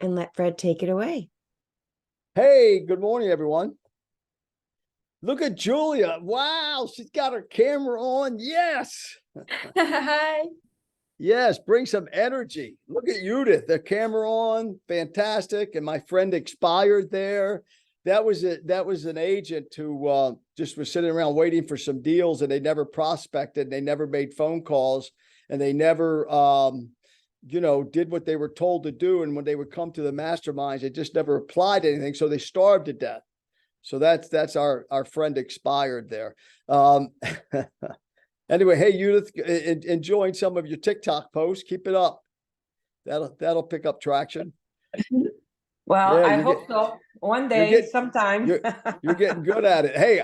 and let Fred take it away. Hey, good morning, everyone. Look at Julia. Wow, she's got her camera on. Yes. Hi. Yes, bring some energy. Look at Judith, the camera on. Fantastic. And my friend expired there. That was an agent who just was sitting around waiting for some deals, and they never prospected, they never made phone calls, and they never did what they were told to do. And when they would come to the masterminds, they just never applied anything. So they starved to death. So that's our friend expired there. Anyway, hey Judith, enjoying some of your TikTok posts. Keep it up. That'll pick up traction. Well, Yeah, I hope so. One day, getting- sometime. You're getting good at it. Hey,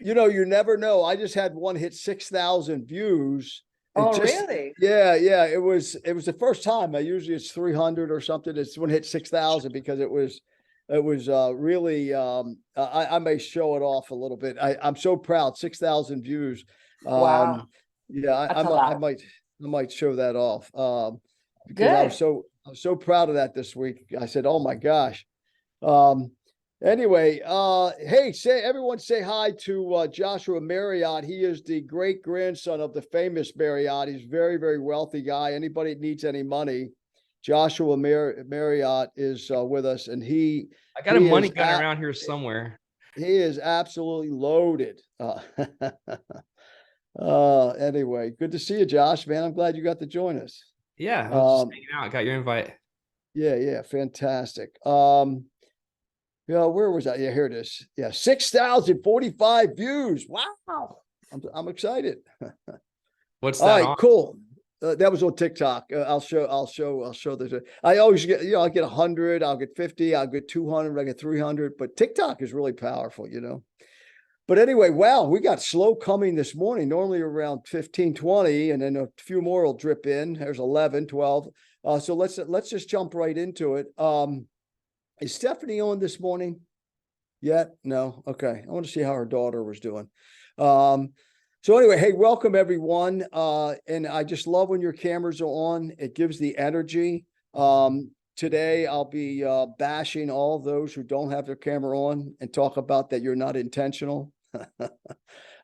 you never know. I just had one hit 6,000 views. Oh, really? Yeah. It was the first time. Usually it's 300 or something. It's one hit 6,000 because it was really. I may show it off a little bit. I'm so proud. 6,000 views. Wow. Yeah, That's a lot. I might show that off. Because Good. I was so proud of that this week. I said, "Oh my gosh." Anyway, hey, everyone say hi to Joshua Marriott. He is the great grandson of the famous Marriott. He's a very, very wealthy guy. Anybody that needs any money, Joshua Marriott is with us, and I got a money gun around here somewhere. He is absolutely loaded. Anyway, good to see you, Josh, man. I'm glad you got to join us. Yeah, I was just hanging out. I got your invite. Yeah, fantastic. Where was that? Yeah, here it is. Yeah, 6,045 views. Wow. I'm excited. What's All that right, on? cool. That was on TikTok. I'll show this. I always get, I'll get 100, I'll get 50, I'll get 200, I get 300, but TikTok is really powerful, But anyway, wow, we got slow coming this morning, normally around 15, 20, and then a few more will drip in. There's 11, 12. So let's just jump right into it. Is Stephanie on this morning yet? No. Okay. I want to see how her daughter was doing. So anyway, hey, welcome everyone. And I just love when your cameras are on. It gives the energy. Today I'll be bashing all those who don't have their camera on and talk about that you're not intentional.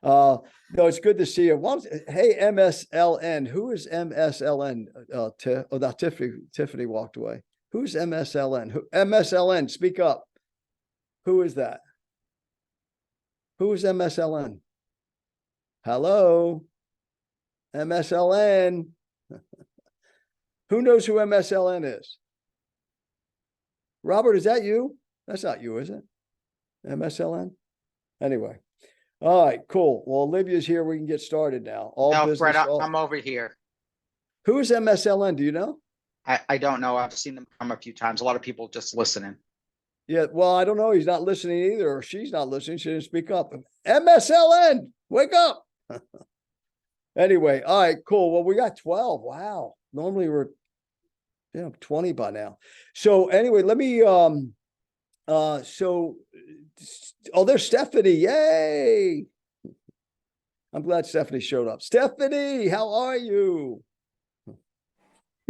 No, it's good to see you. Hey, MSLN. Who is MSLN? Not Tiffany. Tiffany walked away. Who's MSLN? MSLN, speak up. Who is that? Who is MSLN? Hello? MSLN. Who knows who MSLN is? Robert, is that you? That's not you, is it? MSLN? Anyway. All right, cool. Well, Olivia's here. We can get started now. No, Fred, I'm over here. Who is MSLN? Do you know? I don't know. I've seen them come a few times. A lot of people just listening. Yeah, well, I don't know. He's not listening either, or she's not listening. She didn't speak up. MSLN, wake up. Anyway, all right, cool. Well, we got 12. Wow. Normally we're 20 by now. So anyway, let me there's Stephanie. Yay. I'm glad Stephanie showed up. Stephanie, how are you?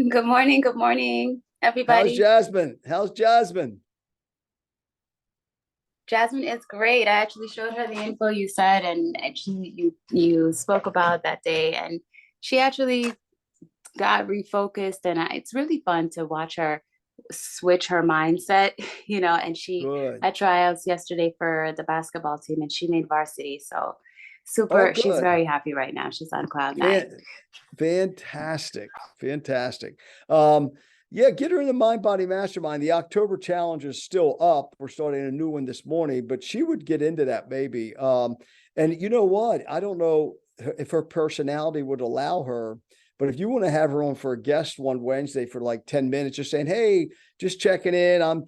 Good morning, everybody. How's Jasmine? Jasmine is great. I actually showed her the info you said, and you spoke about that day, and she actually got refocused, and it's really fun to watch her switch her mindset, and she had tryouts yesterday for the basketball team, and she made varsity, so super. She's very happy right now. She's on cloud nine. Fantastic. Yeah, get her in the Mind Body Mastermind. The October challenge is still up. We're starting a new one this morning, but she would get into that maybe. And you know what? I don't know if her personality would allow her, but if you want to have her on for a guest one Wednesday for like 10 minutes, just saying, hey, just checking in. I'm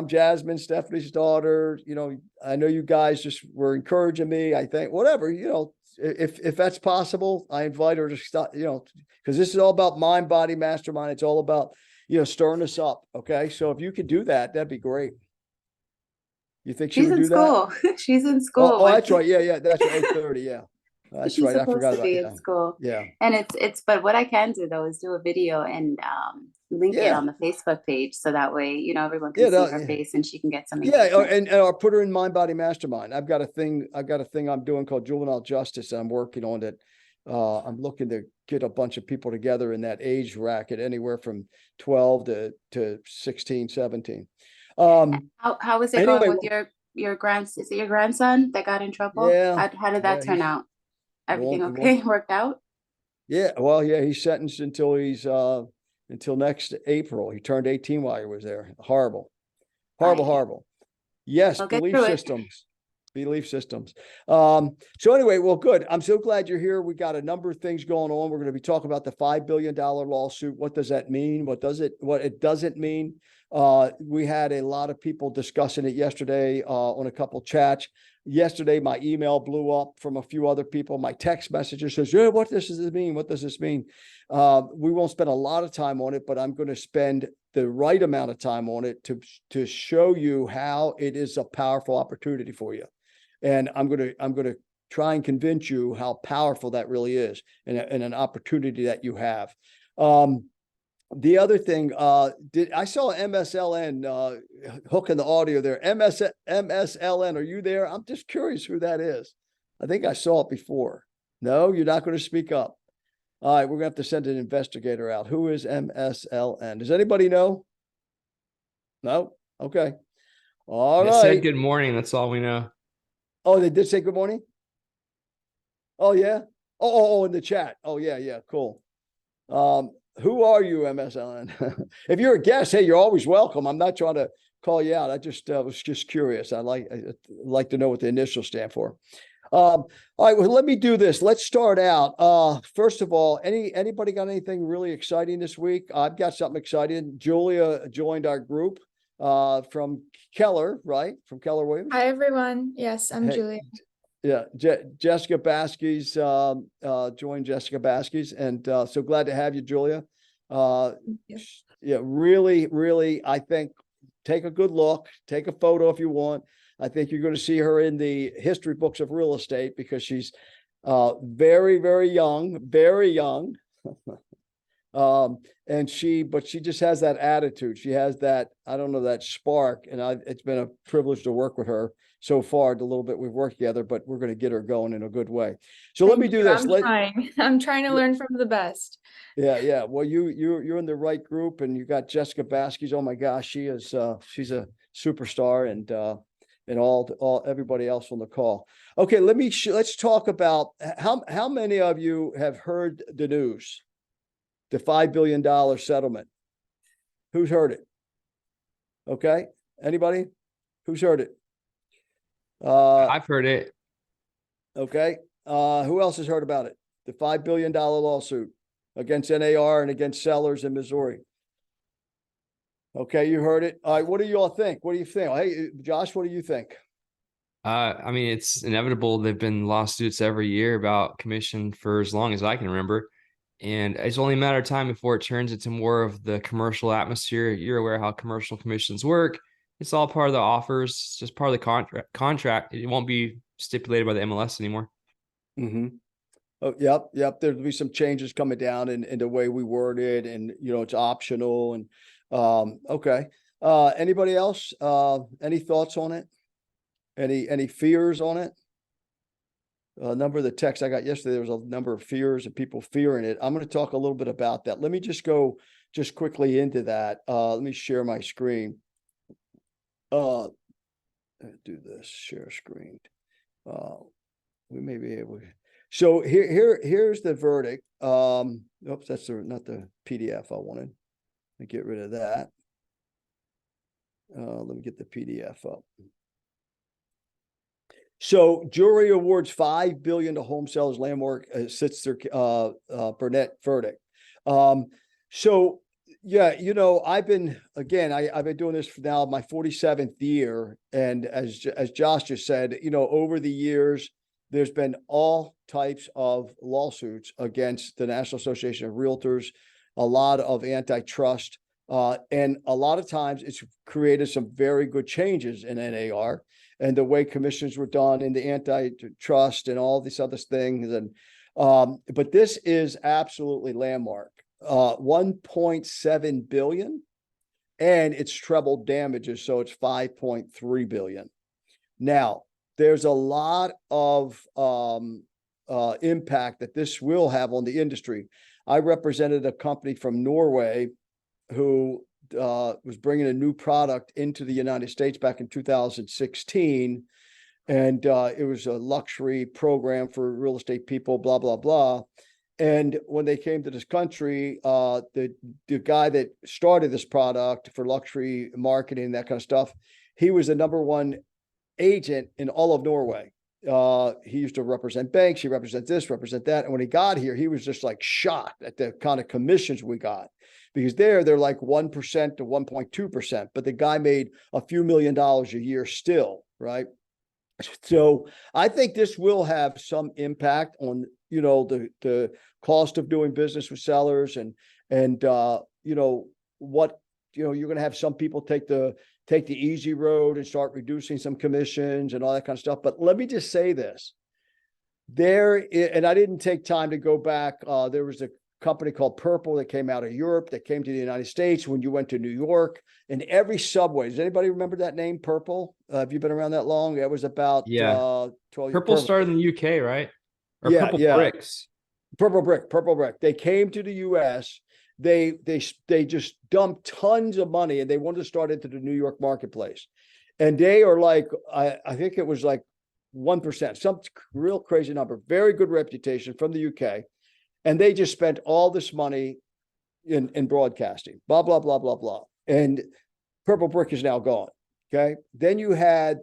Jasmine, Stephanie's daughter. I know you guys just were encouraging me. I think whatever, if that's possible, I invite her to stop, because this is all about Mind Body Mastermind. It's all about, stirring us up. Okay. So if you could do that, that'd be great. You think she would do that? She's in school. Oh, that's right. Yeah. That's right. 8:30. Yeah. That's right. I forgot about in school. Yeah. And it's but what I can do though is do a video and link it Yeah. on the Facebook page so that way, you know, everyone Yeah, can see that- her yeah. face and she can get some Yeah, engagement. and I'll put her in Mind Body Mastermind. I've got a thing I'm doing called Juvenile Justice. I'm working on it. I'm looking to get a bunch of people together in that age bracket, anywhere from 12 to 16, 17. How is it Anyway, going with your is it your grandson that got in trouble? Yeah, How did that yeah, turn he's- out? Everything won't- okay? Worked out? yeah, well, yeah, he's sentenced until until next April. He turned 18 while he was there. Horrible. Horrible, Aye. horrible. Yes, We'll get belief through it. systems. Belief systems. So anyway, well, good. I'm so glad you're here. We got a number of things going on. We're going to be talking about the $5 billion lawsuit. What does that mean? What it doesn't mean? We had a lot of people discussing it yesterday on a couple chats. Yesterday, my email blew up from a few other people. My text messages says, yeah, what does this mean? What does this mean? We won't spend a lot of time on it, but I'm going to spend the right amount of time on it to show you how it is a powerful opportunity for you. And I'm going to try and convince you how powerful that really is and an opportunity that you have. The other thing, I saw MSLN hooking the audio there. MSLN, are you there? I'm just curious who that is. I think I saw it before. No, you're not going to speak up. All right, we're going to have to send an investigator out. Who is MSLN? Does anybody know? No? Okay. All It right. said good morning. That's all we know. Oh, they did say good morning? Oh, yeah? Oh, in the chat. Oh, yeah, cool. Who are you, MSLN? If you're a guest, hey, you're always welcome. I'm not trying to call you out. I just was just curious. I'd like to know what the initials stand for. All right, well, let me do this. Let's start out. First of all, anybody got anything really exciting this week? I've got something exciting. Julia joined our group from Keller, right? From Keller Williams. Hi, everyone. Yes, I'm Hey. Julia. Yeah, Jessica Baskey's joined Jessica Baskey's, and so glad to have you, Julia. you. Yeah, really, I think take a good look, take a photo if you want. I think you're going to see her in the history books of real estate because she's very, very young, very young. And she just has that attitude. She has that, I don't know, that spark. And it's been a privilege to work with her so far, the little bit we've worked together, but we're going to get her going in a good way. So let me Thank do you. this. I'm trying. I'm trying to learn from the best. Yeah. Well, you're in the right group, and you got Jessica Baskey's. Oh my gosh, she's a superstar, and all everybody else on the call. Okay, let's talk about how many of you have heard the news, the $5 billion settlement. Who's heard it? Okay, anybody? Who's heard it? I've heard it. Okay. Who else has heard about it? The $5 billion lawsuit against NAR and against sellers in Missouri. Okay, you heard it. All right, what do you all think? What do you think? Hey, Josh, what do you think? I mean, it's inevitable. There've been lawsuits every year about commission for as long as I can remember. And it's only a matter of time before it turns into more of the commercial atmosphere. You're aware how commercial commissions work. It's all part of the offers, it's just part of the contract. It won't be stipulated by the MLS anymore. Mm-hmm. Oh, yep. There'll be some changes coming down in the way we word it, and it's optional. And okay. Anybody else? Any thoughts on it? Any fears on it? A number of the texts I got yesterday, there was a number of fears and people fearing it. I'm going to talk a little bit about that. Let me just go quickly into that. Let me share my screen. Do this, share screen. We may be able to. So here's the verdict. Oops, that's not the PDF I wanted. I get rid of that. Let me get the PDF up. So jury awards $5 billion to home sellers landmark Sitzler Burnett verdict. So yeah, I've been doing this for now my 47th year, and as Josh just said, over the years there's been all types of lawsuits against the National Association of Realtors, a lot of antitrust, and a lot of times it's created some very good changes in NAR and the way commissions were done in the antitrust and all these other things. And but this is absolutely landmark. 1.7 billion, and it's trebled damages, so it's 5.3 billion. Now, there's a lot of impact that this will have on the industry. I represented a company from Norway who was bringing a new product into the United States back in 2016. And it was a luxury program for real estate people, blah, blah, blah. And when they came to this country, the guy that started this product for luxury marketing, that kind of stuff, he was the #1 agent in all of Norway. He used to represent banks. He represents this, represent that. And when he got here, he was just like shocked at the kind of commissions we got, because they're like 1% to 1.2%, but the guy made a few $1,000,000 a year still, right? So I think this will have some impact on, you know, the cost of doing business with sellers, and you know, what, you know, you're going to have some people take the easy road and start reducing some commissions and all that kind of stuff. But let me just say this, and I didn't take time to go back. There was a company called Purple that came out of Europe that came to the United States when you went to New York, and every subway. Does anybody remember that name, Purple? Have you been around that long? That was about 12 years. Purple started in the UK, right? Or Yeah, Purple yeah. Bricks. Purple Brick. They came to the US. They just dumped tons of money, and they wanted to start into the New York marketplace. And they are like, I think it was like 1%, some real crazy number, very good reputation from the UK. And they just spent all this money in broadcasting, blah, blah, blah, blah, blah. And Purple Brick is now gone. Okay. Then you had,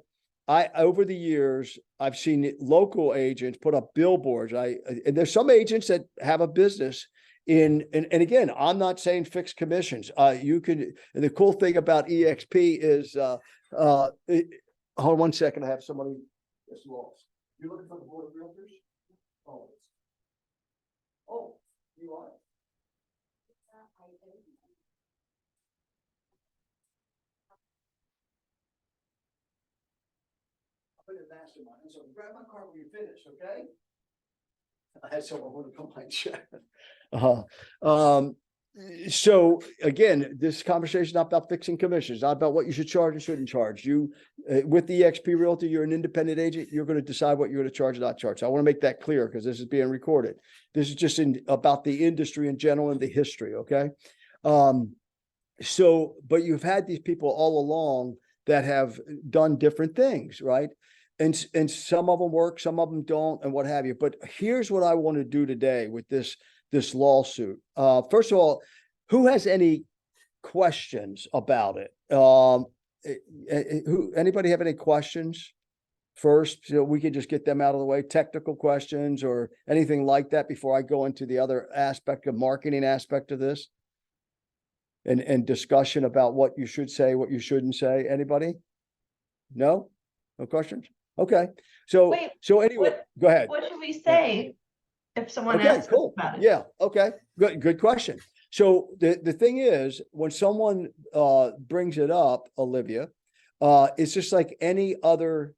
over the years, I've seen local agents put up billboards. And there's some agents that have a business and again, I'm not saying fixed commissions. You can, and the cool thing about EXP is, hold on 1 second. I have somebody that's lost. You're looking for the board of realtors? Oh, you are? I'm in a mastermind, so grab my car when you finish, okay? I had someone want to come my chat. So again, this conversation is not about fixing commissions, not about what you should charge and shouldn't charge. You, with the EXP Realty, you're an independent agent. You're going to decide what you're going to charge and not charge. So I want to make that clear because this is being recorded. This is just about the industry in general and the history. Okay. So, but you've had these people all along that have done different things, right? And some of them work, some of them don't, and what have you. But here's what I want to do today with this lawsuit. First of all, who has any questions about it? Anybody have any questions first? So we can just get them out of the way, technical questions or anything like that before I go into the other aspect of marketing aspect of this and discussion about what you should say, what you shouldn't say. Anybody? No? No questions? Okay. So, Wait, so anyway, go ahead. What should we say if someone Okay, asks us cool. about it? Yeah, okay. Good question. So the thing is, when someone brings it up, Olivia, it's just like any other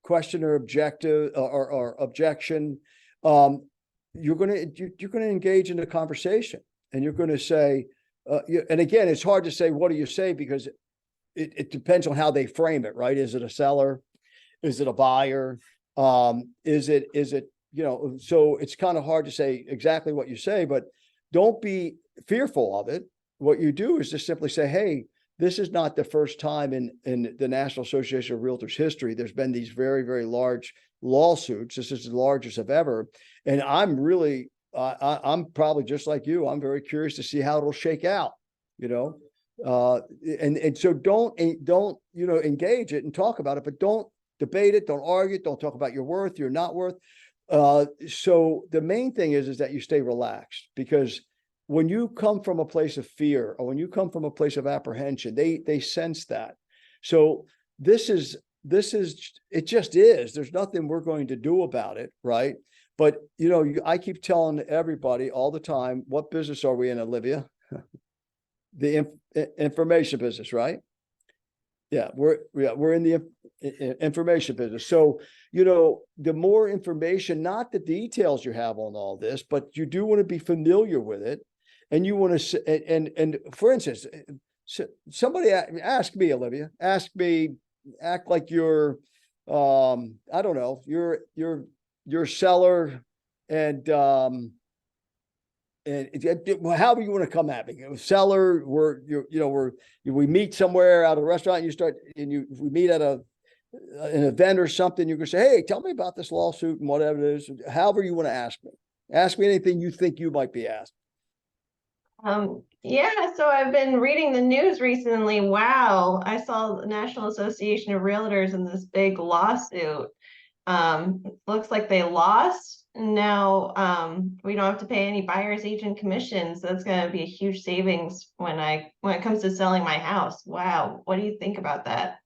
question or objective or objection. You're gonna engage in a conversation, and you're gonna say, and again, it's hard to say what do you say because it depends on how they frame it, right? Is it a seller? Is it a buyer? Is it, you know, so it's kind of hard to say exactly what you say, but don't be fearful of it. What you do is just simply say, hey, this is not the first time in the National Association of Realtors history. There's been these very, very large lawsuits. This is the largest of ever. And I'm really, I'm probably just like you. I'm very curious to see how it'll shake out, you know? And so don't, you know, engage it and talk about it, but don't debate it. Don't argue it. Don't talk about your worth, your not worth. So the main thing is that you stay relaxed, because when you come from a place of fear or when you come from a place of apprehension, they sense that. So this is, it just is, there's nothing we're going to do about it. Right. But you know, I keep telling everybody all the time, what business are we in, Olivia? The information business, right? Yeah, we're in the information business. So, you know, the more information, not the details you have on all this, but you do want to be familiar with it. and you want to, and for instance, somebody ask me, Olivia, ask me, act like you're, I don't know, you're a seller and, however you want to come at me, seller, we meet somewhere at a restaurant and we meet at an event or something, you can say, hey, tell me about this lawsuit and whatever it is, however you want to ask me anything you think you might be asked. Yeah, so I've been reading the news recently. Wow, I saw the National Association of Realtors in this big lawsuit. It looks like they lost. Now, we don't have to pay any buyer's agent commissions. That's going to be a huge savings when it comes to selling my house. Wow, what do you think about that?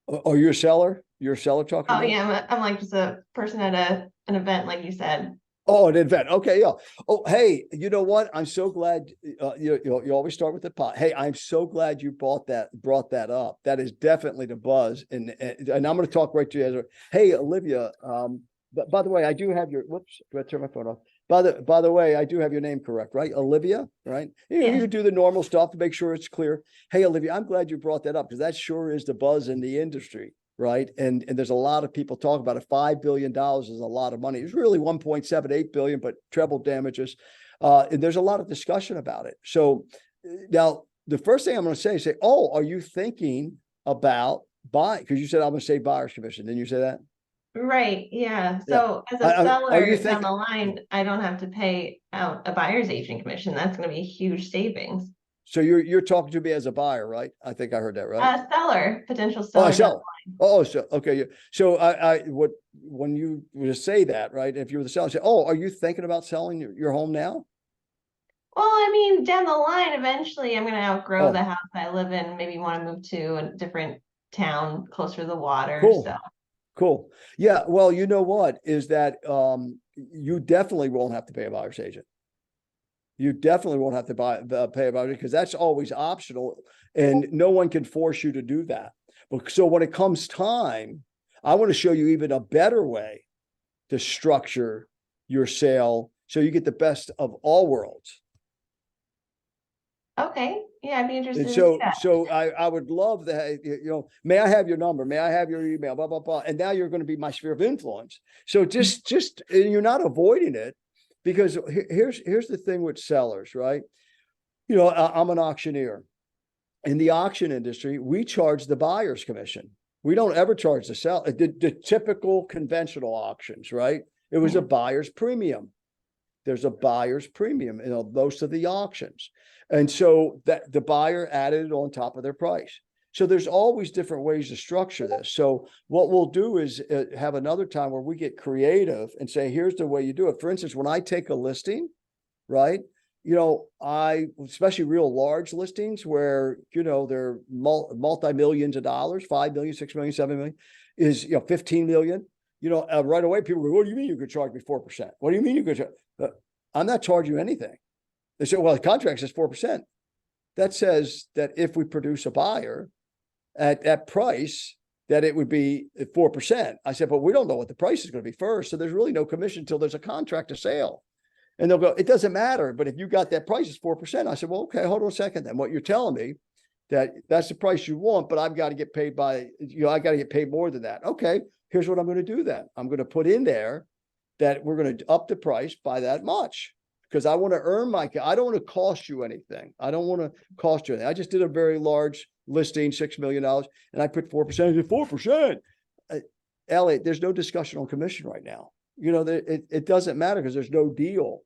Oh, you're a seller? You're a seller talking Oh about? yeah, I'm like just a person at an event, like you said. Oh, an event. Okay, yeah. Oh, hey, you know what? I'm so glad you always start with the pot. Hey, I'm so glad you brought that up. That is definitely the buzz. And I'm going to talk right to you. Hey, Olivia. But by the way, I do have your. Whoops, do I turn my phone off? By the way, I do have your name correct, right? Olivia, right? You do the normal stuff to make sure it's clear. Hey, Olivia, I'm glad you brought that up because that sure is the buzz in the industry. Right. And there's a lot of people talk about it. $5 billion is a lot of money. It's really 1.78 billion, but treble damages. And there's a lot of discussion about it. So now the first thing I'm going to say, oh, are you thinking about buying? Because you said I'm going to say buyer's commission. Didn't you say that? Right. Yeah. So as a seller down the line, I don't have to pay out a buyer's agent commission. That's going to be a huge savings. So you're talking to me as a buyer, right? I think I heard that, right? Seller, potential seller. Oh, seller. Oh, so okay. So when you were to say that, right? If you were the seller, say, oh, are you thinking about selling your home now? Well, I mean, down the line, eventually I'm going to outgrow the house I live in, maybe want to move to a different town closer to the water. Cool. So. Cool. Yeah. Well, you know what is that you definitely won't have to pay a buyer's agent. You definitely won't have to pay a buyer's agent because that's always optional and no one can force you to do that. But so when it comes time, I want to show you even a better way to structure your sale so you get the best of all worlds. Okay. Yeah, I'd be interested And to see that. so I would love that, may I have your number? May I have your email? Blah, blah, blah. And now you're going to be my sphere of influence. So just, and you're not avoiding it because here's the thing with sellers, right? I'm an auctioneer. In the auction industry, we charge the buyer's commission. We don't ever charge the seller, the typical conventional auctions, right? It was a buyer's premium. There's a buyer's premium in most of the auctions. And so that the buyer added it on top of their price. So there's always different ways to structure this. So what we'll do is have another time where we get creative and say, here's the way you do it. For instance, when I take a listing, right? Especially real large listings where, they're multi-millions of dollars, 5 million, 6 million, 7 million is, 15 million, right away people go, what do you mean you could charge me 4%? What do you mean you could charge? I'm not charging you anything. They say, well, the contract says 4%. That says that if we produce a buyer at that price, that it would be 4%. I said, but we don't know what the price is going to be first. So there's really no commission until there's a contract of sale. And they'll go, it doesn't matter. But if you got that price, it's 4%. I said, well, okay, hold on a second. Then what you're telling me that's the price you want, but I've got to get paid I got to get paid more than that. Okay, here's what I'm going to do then. I'm going to put in there that we're going to up the price by that much because I want to earn I don't want to cost you anything. I don't want to cost you anything. I just did a very large listing, $6 million, and I put 4%. I said 4%. Elliot, there's no discussion on commission right now. It doesn't matter because there's no deal.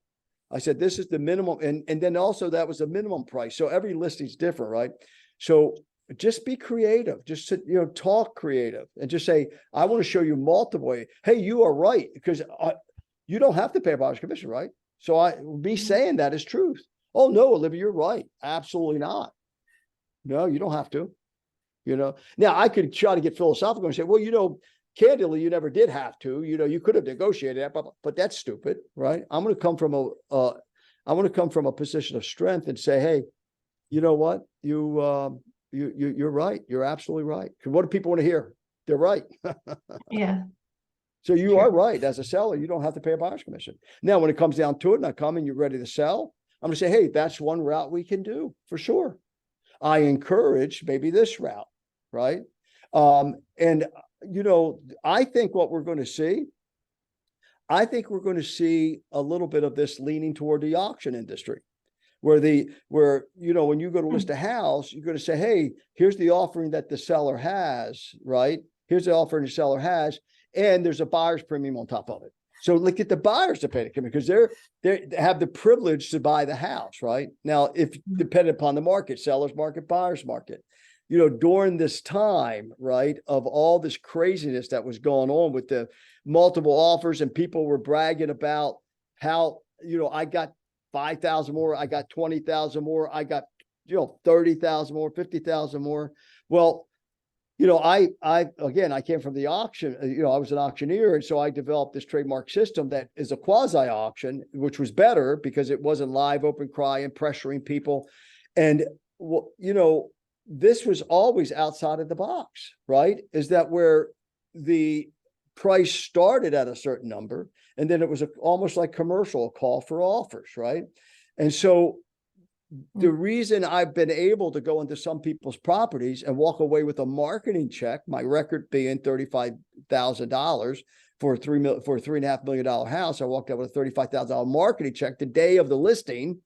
I said, this is the minimum. And then also that was the minimum price. So every listing's different, right? So just be creative, just talk creative and just say, I want to show you multiple ways. Hey, you are right. Because you don't have to pay a buyer's commission, right? So me saying that is truth. Oh no, Olivia, you're right. Absolutely not. No, you don't have to, Now I could try to get philosophical and say, well, candidly, you never did have to, you could have negotiated that, but that's stupid, right? I'm going to come from a position of strength and say, hey, you know what? You're right. You're absolutely right. Because what do people want to hear? They're right. Yeah. So you are right. As a seller, you don't have to pay a buyer's commission. Now, when it comes down to it and I come and you're ready to sell, I'm gonna say, hey, that's one route we can do for sure. I encourage maybe this route, right? And I think what we're going to see, I think we're going to see a little bit of this leaning toward the auction industry, where when you go to list a house, you're going to say, hey, here's the offering that the seller has, right? Here's the offering the seller has, and there's a buyer's premium on top of it. So look at the buyers to pay the commission because they have the privilege to buy the house, right? Now, if dependent upon the market, seller's market, buyer's market, during this time, right, of all this craziness that was going on with the multiple offers and people were bragging about how, I got 5,000 more, I got 20,000 more, I got, 30,000 more, 50,000 more. Well, I came from the auction, I was an auctioneer. And so I developed this trademark system that is a quasi auction, which was better because it wasn't live open cry and pressuring people. And, this was always outside of the box, right? Is that where the price started at a certain number, and then it was almost like commercial, a call for offers, right? And so the reason I've been able to go into some people's properties and walk away with a marketing check, my record being $35,000 for a $3.5 million house, I walked out with a $35,000 marketing check the day of the listing,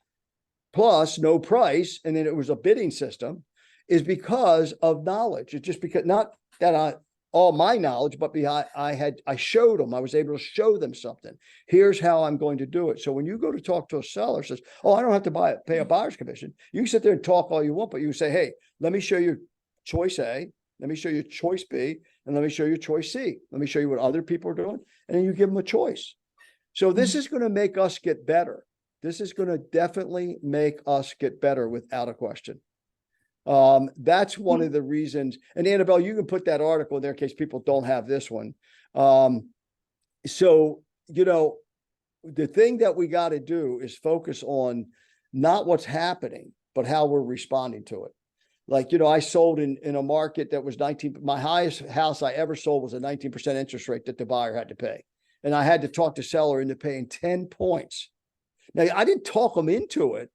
plus no price, and then it was a bidding system, is because of knowledge. It's just because not that all my knowledge, but I showed them, I was able to show them something. Here's how I'm going to do it. So when you go to talk to a seller, says, oh, I don't have to pay a buyer's commission. You can sit there and talk all you want, but you say, hey, let me show you choice A, let me show you choice B, and let me show you choice C. Let me show you what other people are doing. And then you give them a choice. So this is going to make us get better. This is going to definitely make us get better without a question. That's one of the reasons. And Annabelle, you can put that article in there in case people don't have this one. So, the thing that we got to do is focus on not what's happening, but how we're responding to it. Like, I sold in a market that was my highest house I ever sold was a 19% interest rate that the buyer had to pay. And I had to talk the seller into paying 10 points. Now, I didn't talk them into it.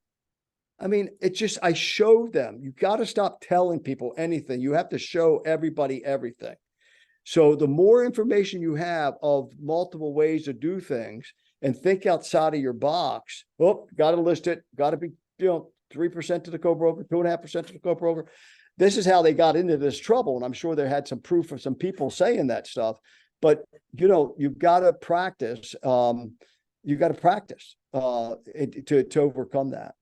I mean, it's just, I showed them. You got to stop telling people anything. You have to show everybody everything. So the more information you have of multiple ways to do things and think outside of your box, got to list it, got to be, 3% to the co-broker, 2.5% to the co-broker. This is how they got into this trouble. And I'm sure they had some proof of some people saying that stuff, but you've got to practice. You got to practice to overcome that.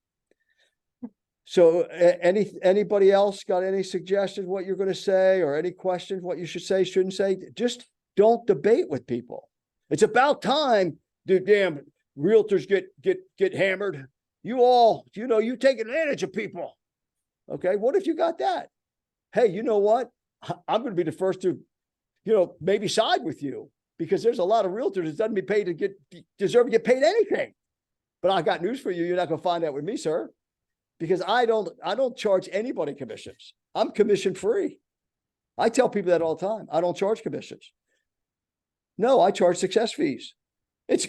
So anybody else got any suggestions what you're going to say or any questions what you should say, shouldn't say? Just don't debate with people. It's about time the damn realtors get hammered. You all, you take advantage of people. Okay, what if you got that? Hey, you know what? I'm going to be the first to, maybe side with you because there's a lot of realtors that doesn't be paid deserve to get paid anything. But I got news for you. You're not going to find that with me, sir. Because I don't charge anybody commissions. I'm commission free. I tell people that all the time. I don't charge commissions. No, I charge success fees. It's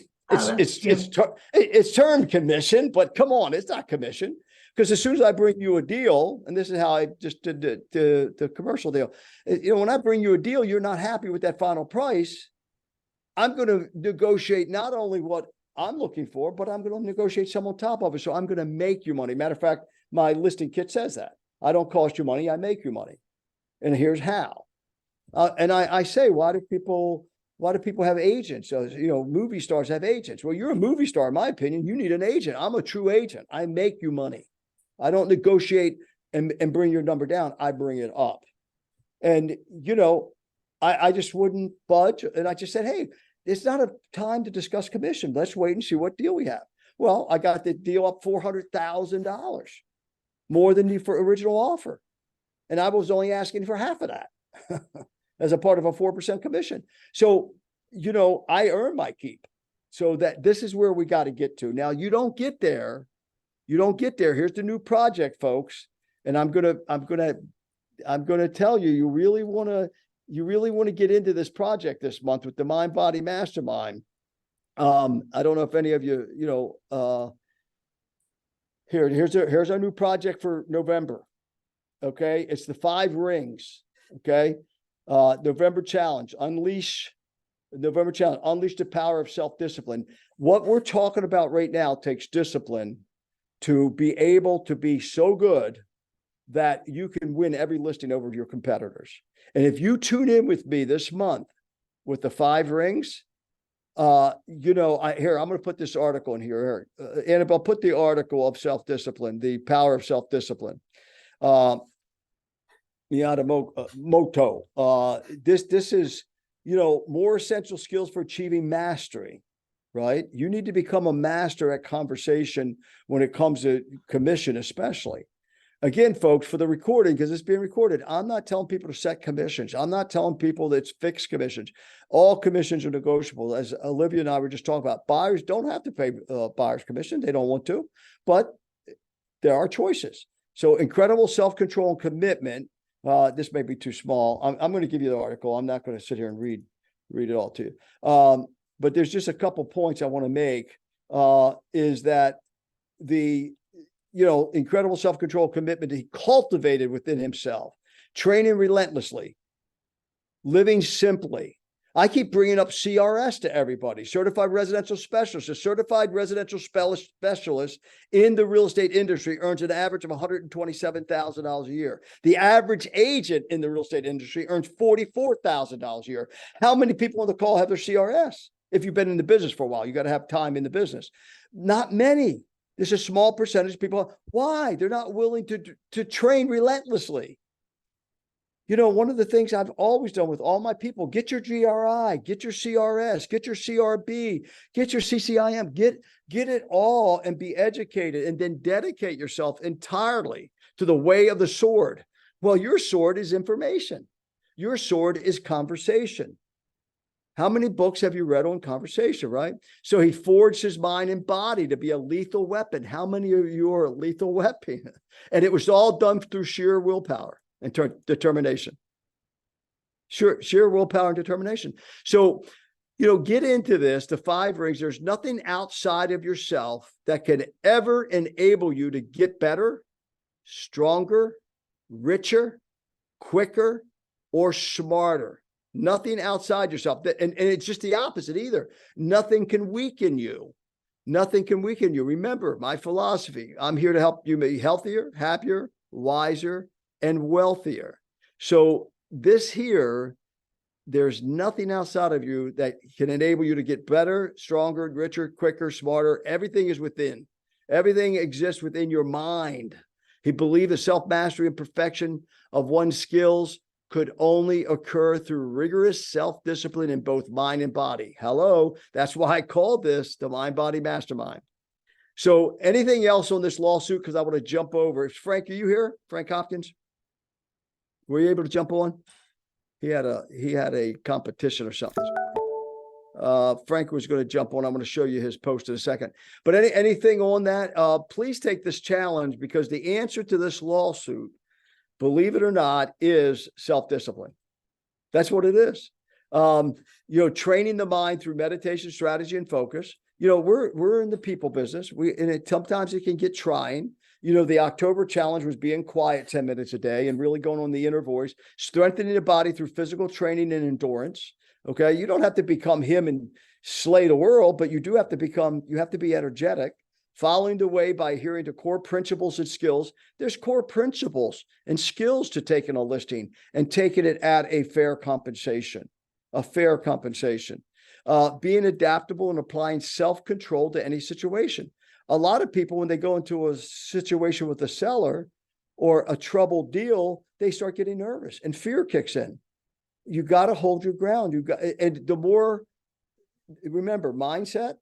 termed commission, but come on, it's not commission. Because as soon as I bring you a deal, and this is how I just did the commercial deal. When I bring you a deal, you're not happy with that final price. I'm going to negotiate not only what I'm looking for, but I'm going to negotiate some on top of it. So I'm going to make you money. Matter of fact, my listing kit says that. I don't cost you money, I make you money. And here's how. And I say, why do people have agents? So, movie stars have agents. Well, you're a movie star, in my opinion. You need an agent. I'm a true agent. I make you money. I don't negotiate and bring your number down. I bring it up. And, I just wouldn't budge. And I just said, hey, it's not a time to discuss commission. Let's wait and see what deal we have. Well, I got the deal up $400,000 more than the original offer. And I was only asking for half of that as a part of a 4% commission. So, I earn my keep. So that this is where we got to get to. Now, you don't get there. Here's the new project, folks. And I'm going to tell you, you really want to get into this project this month with the Mind Body Mastermind. I don't know if any of you, Here's our new project for November. Okay, it's the 5 rings. Okay, November challenge, unleash the power of self-discipline. What we're talking about right now takes discipline to be able to be so good that you can win every listing over your competitors. And if you tune in with me this month with the 5 rings, I'm going to put this article in here. Annabelle, put the article of self-discipline, the power of self-discipline. Miyamoto. This is, more essential skills for achieving mastery, right? You need to become a master at conversation when it comes to commission, especially. Again, folks, for the recording, because it's being recorded, I'm not telling people to set commissions. I'm not telling people that it's fixed commissions. All commissions are negotiable. As Olivia and I were just talking about, buyers don't have to pay buyer's commission. They don't want to, but there are choices. So incredible self-control and commitment. This may be too small. I'm going to give you the article. I'm not going to sit here and read it all to you. But there's just a couple points I want to make, is that the incredible self-control commitment he cultivated within himself, training relentlessly, living simply. I keep bringing up CRS to everybody, certified residential specialist. A certified residential specialist in the real estate industry earns an average of $127,000 a year. The average agent in the real estate industry earns $44,000 a year. How many people on the call have their CRS? If you've been in the business for a while, you got to have time in the business. Not many. There's a small percentage of people. Why? They're not willing to train relentlessly. One of the things I've always done with all my people, get your GRI, get your CRS, get your CRB, get your CCIM, get it all and be educated, and then dedicate yourself entirely to the way of the sword. Well, your sword is information. Your sword is conversation. How many books have you read on conversation, right? So he forged his mind and body to be a lethal weapon. How many of you are a lethal weapon? And it was all done through sheer willpower and determination. Sheer willpower and determination. So, get into this, the 5 rings. There's nothing outside of yourself that can ever enable you to get better, stronger, richer, quicker, or smarter. Nothing outside yourself. And it's just the opposite either. Nothing can weaken you. Nothing can weaken you. Remember my philosophy. I'm here to help you be healthier, happier, wiser, and wealthier. So this here, there's nothing outside of you that can enable you to get better, stronger, richer, quicker, smarter. Everything is within. Everything exists within your mind. He believed the self-mastery and perfection of one's skills could only occur through rigorous self-discipline in both mind and body. Hello, that's why I called this the Mind-Body Mastermind. So anything else on this lawsuit? Because I want to jump over. Frank, are you here? Frank Hopkins? Were you able to jump on? He had a competition or something. Frank was going to jump on. I'm going to show you his post in a second. But anything on that? Please take this challenge, because the answer to this lawsuit, believe it or not, is self-discipline. That's what it is. Training the mind through meditation, strategy, and focus. We're in the people business. Sometimes it can get trying. The October challenge was being quiet 10 minutes a day and really going on the inner voice, strengthening the body through physical training and endurance. Okay. You don't have to become him and slay the world, but you have to be energetic, following the way by adhering to core principles and skills. There's core principles and skills to taking a listing and taking it at a fair compensation, being adaptable and applying self-control to any situation. A lot of people, when they go into a situation with a seller or a troubled deal, they start getting nervous and fear kicks in. You got to hold your ground. And the more, remember, mindset,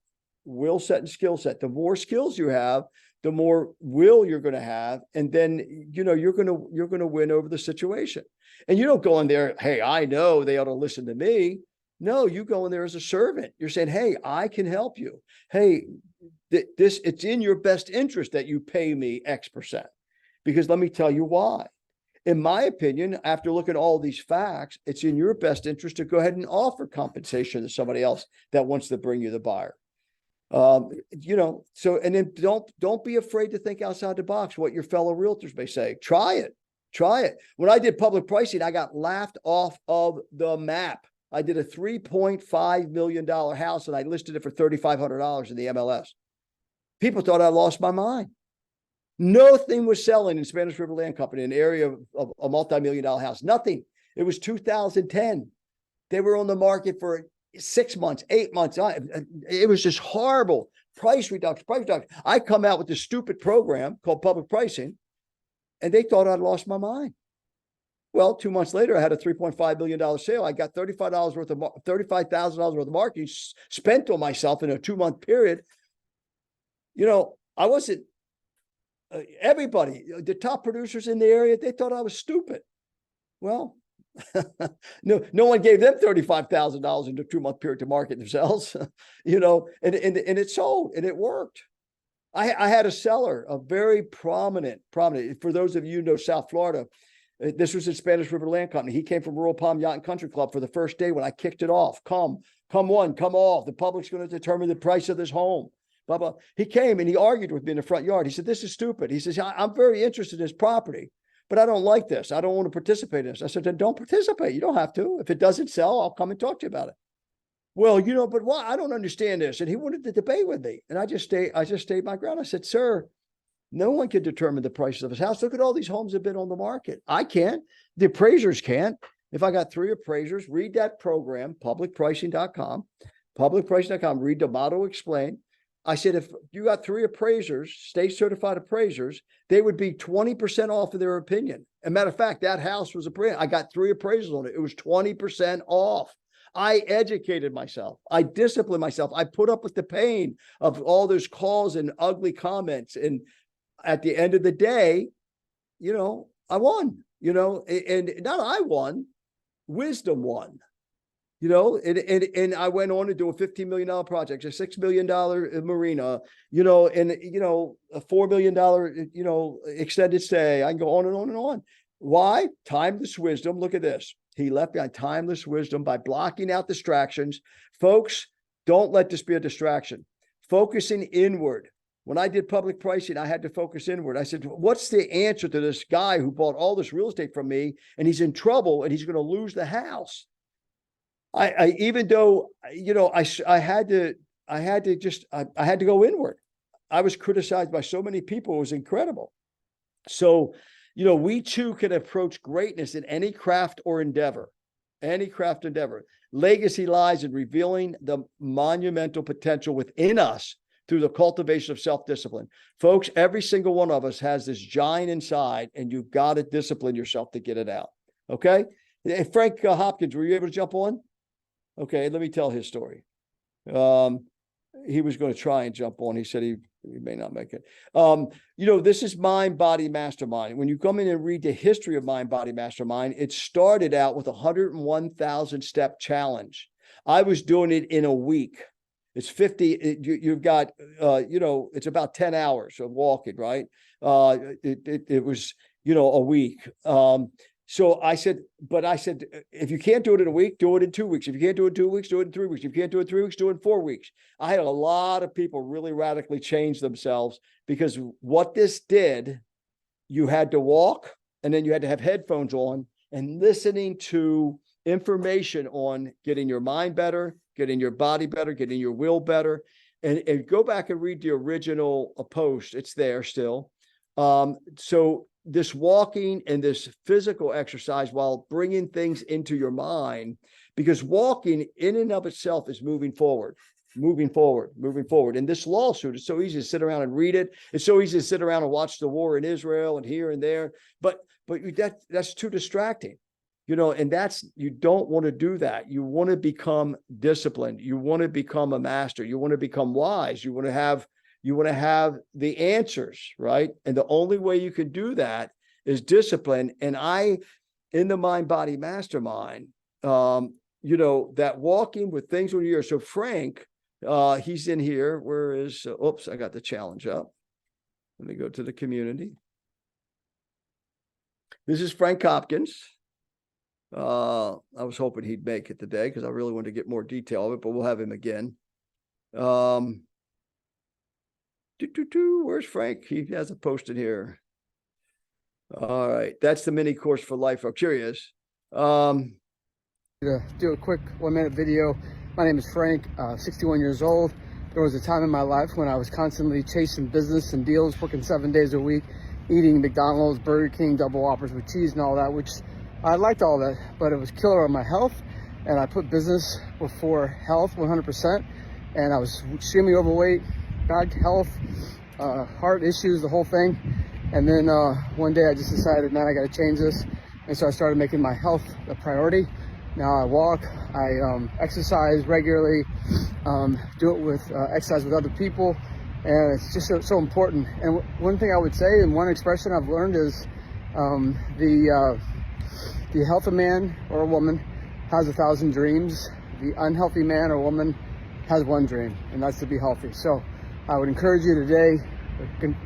will set, and skill set. The more skills you have, the more will you're going to have, and then you're going to win over the situation. And you don't go in there, hey, I know they ought to listen to me. No, you go in there as a servant. You're saying, hey, I can help you. Hey, it's in your best interest that you pay me X%, because let me tell you why. In my opinion, after looking at all these facts, it's in your best interest to go ahead and offer compensation to somebody else that wants to bring you the buyer. You know, so, and then don't be afraid to think outside the box, what your fellow realtors may say. Try it. Try it. When I did public pricing, I got laughed off of the map. I did a $3.5 million house and I listed it for $3,500 in the MLS. People thought I lost my mind. Nothing was selling in Spanish River Land Company, an area of a multi-million-dollar house. Nothing. It was 2010. They were on the market for 6 months, 8 months. It was just horrible. Price reduction, price reduction. I come out with this stupid program called public pricing, and they thought I'd lost my mind. Well, 2 months later, I had a $3.5 million sale. I got $35,000 worth of marketing spent on myself in a 2-month period. You know, I wasn't, everybody, the top producers in the area, they thought I was stupid. Well, no one gave them $35,000 in a 2-month period to market themselves, you know, and it sold and it worked. I had a seller, a very prominent, for those of you who know South Florida, this was in Spanish River Land Company. He came from Royal Palm Yacht and Country Club for the first day when I kicked it off. Come one, come all. The public's going to determine the price of this home. Blah, blah. He came and he argued with me in the front yard. He said, this is stupid. He says, I'm very interested in this property, but I don't like this. I don't want to participate in this. I said, then don't participate. You don't have to. If it doesn't sell, I'll come and talk to you about it. Well, you know, but why? I don't understand this. And he wanted to debate with me. And I just stayed my ground. I said, sir, no one can determine the prices of his house. Look at all these homes that have been on the market. I can't. The appraisers can't. If I got 3 appraisers, read that program, publicpricing.com, read the model explain. I said, if you got 3 appraisers, state certified appraisers, they would be 20% off of their opinion. As a matter of fact, that house was I got 3 appraisals on it. It was 20% off. I educated myself. I disciplined myself. I put up with the pain of all those calls and ugly comments. And at the end of the day, you know, I won, you know, and not I won, wisdom won. You know, and I went on to do a $15 million project, a $6 million marina, you know, and, you know, a $4 million, you know, extended stay. I can go on and on and on. Why? Timeless wisdom. Look at this. He left behind timeless wisdom by blocking out distractions. Folks, don't let this be a distraction. Focusing inward. When I did public pricing, I had to focus inward. I said, what's the answer to this guy who bought all this real estate from me and he's in trouble and he's going to lose the house? I even though, you know, I had to go inward. I was criticized by so many people. It was incredible. So, you know, we too can approach greatness in any craft or endeavor, Legacy lies in revealing the monumental potential within us through the cultivation of self-discipline. Folks, every single one of us has this giant inside and you've got to discipline yourself to get it out. Okay. Hey, Frank Hopkins, were you able to jump on? Okay, let me tell his story. He was going to try and jump on. He said he may not make it. You know, this is Mind, Body, Mastermind. When you come in and read the history of Mind, Body, Mastermind, it started out with a 101,000 step challenge. I was doing it in a week. It's 50. You've got, you know, it's about 10 hours of walking, right? It was, you know, a week. So I said, if you can't do it in a week, do it in 2 weeks. If you can't do it in 2 weeks, do it in 3 weeks. If you can't do it in 3 weeks, do it in 4 weeks. I had a lot of people really radically change themselves because what this did, you had to walk and then you had to have headphones on and listening to information on getting your mind better, getting your body better, getting your will better. And go back and read the original post. It's there still. So this walking and this physical exercise while bringing things into your mind, because walking in and of itself is moving forward. And this lawsuit, it's so easy to sit around and read it. It's so easy to sit around and watch the war in Israel and here and there, but that's too distracting, you know, and you don't want to do that. You want to become disciplined. You want to become a master. You want to become wise. You want to have the answers, right? And the only way you can do that is discipline. And in the Mind, Body, Mastermind, you know, that walking with things on your ear. So Frank, he's in here. Where is, oops, I got the challenge up. Let me go to the community. This is Frank Hopkins. I was hoping he'd make it today because I really wanted to get more detail of it, but we'll have him again. Where's Frank? He has a post in here. All right, that's the mini course for life. I'm curious. To do a quick 1-minute video. My name is Frank, 61 years old. There was a time in my life when I was constantly chasing business and deals, working 7 days a week, eating McDonald's, Burger King, double whoppers with cheese and all that, which I liked all that, but it was killer on my health. And I put business before health 100%. And I was extremely overweight, bad health, heart issues, the whole thing. And then one day I just decided, man, I got to change this. And so I started making my health a priority. Now I walk, I exercise regularly, do it with exercise with other people, and it's just so important. And one thing I would say, and one expression I've learned is the healthy man or a woman has 1,000 dreams. The unhealthy man or woman has one dream, and that's to be healthy. So I would encourage you today,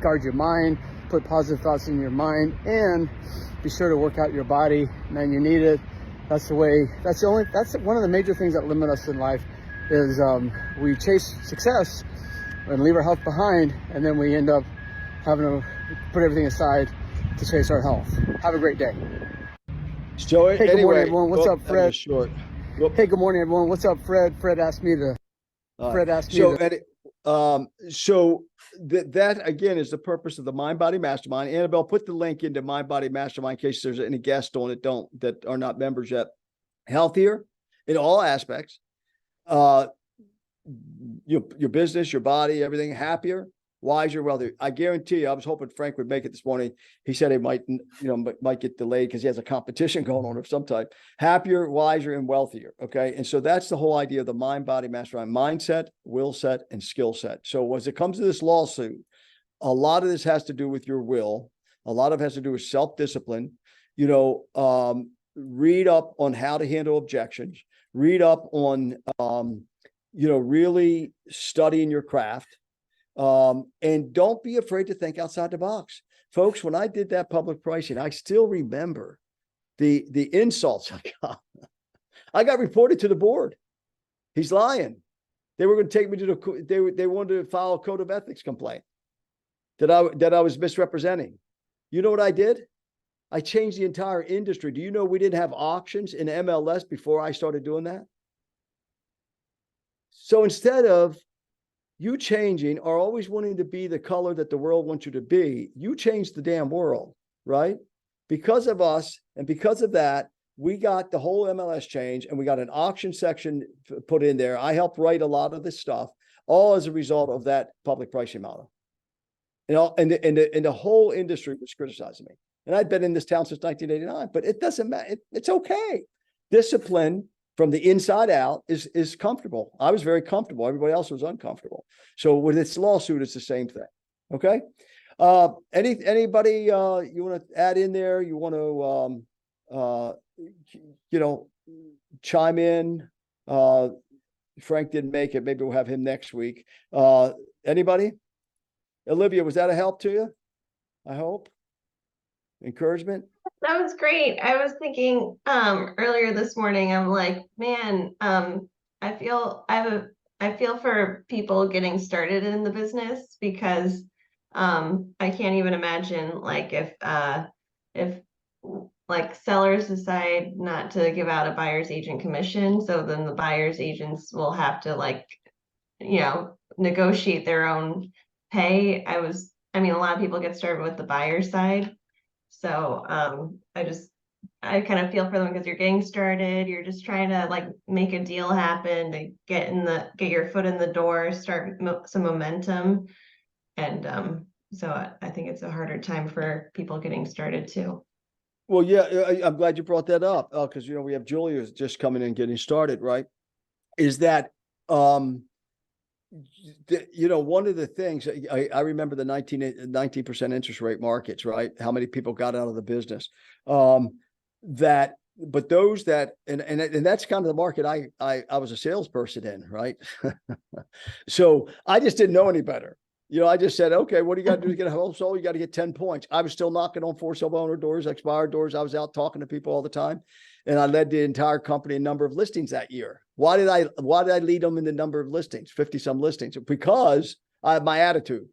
guard your mind, put positive thoughts in your mind, and be sure to work out your body. Man, you need it. That's one of the major things that limit us in life is we chase success and leave our health behind, and then we end up having to put everything aside to chase our health. Have a great day. So Hey, good morning, everyone. What's up, that was Fred? short. Hey, good morning, everyone. What's up, Fred? Fred asked me to. So that again is the purpose of the Mind Body Mastermind. Annabelle, put the link into Mind Body Mastermind in case there's any guests on it that are not members yet. Healthier in all aspects, your business, your body, everything. Happier, wiser, wealthier. I guarantee you. I was hoping Frank would make it this morning. He said he might get delayed because he has a competition going on of some type. Happier, wiser, and wealthier. Okay. And so that's the whole idea of the Mind Body Mastermind: mindset, will set, and skill set. So as it comes to this lawsuit, a lot of this has to do with your will. A lot of it has to do with self-discipline. Read up on how to handle objections. Read up on, really studying your craft. And don't be afraid to think outside the box. Folks, when I did that public pricing, I still remember the insults I got. I got reported to the board. He's lying. They were going to take me to they wanted to file a code of ethics complaint that I was misrepresenting. You know what I did? I changed the entire industry. Do you know we didn't have auctions in MLS before I started doing that? So instead of you changing or always wanting to be the color that the world wants you to be, you changed the damn world, right? Because of us and because of that, we got the whole MLS change and we got an auction section put in there. I helped write a lot of this stuff, all as a result of that public pricing model. And the whole industry was criticizing me. And I'd been in this town since 1989, but it doesn't matter. It's okay. Discipline from the inside out is comfortable. I was very comfortable. Everybody else was uncomfortable. So with this lawsuit, it's the same thing. Okay. Anybody you want to add in there? You want to chime in? Frank didn't make it. Maybe we'll have him next week. Anybody? Olivia, was that a help to you? I hope. Encouragement? That was great. I was thinking earlier this morning, I'm like, man, I feel for people getting started in the business because I can't even imagine like if like sellers decide not to give out a buyer's agent commission, so then the buyer's agents will have to negotiate their own pay. A lot of people get started with the buyer side. So I kind of feel for them because you're getting started. You're just trying to like make a deal happen to get your foot in the door, start some momentum. And so I think it's a harder time for people getting started too. Well, yeah, I'm glad you brought that up because, we have Julia just coming in getting started, right? Is that, one of the things I remember the 19% interest rate markets, right? How many people got out of the business? But those that, and that's kind of the market I was a salesperson in, right? So I just didn't know any better. I just said, okay, what do you got to do to get a home sold? You got to get 10 points. I was still knocking on for sale owner doors, expired doors. I was out talking to people all the time. And I led the entire company in number of listings that year. Why did I lead them in the number of listings, 50 some listings? Because I have my attitude.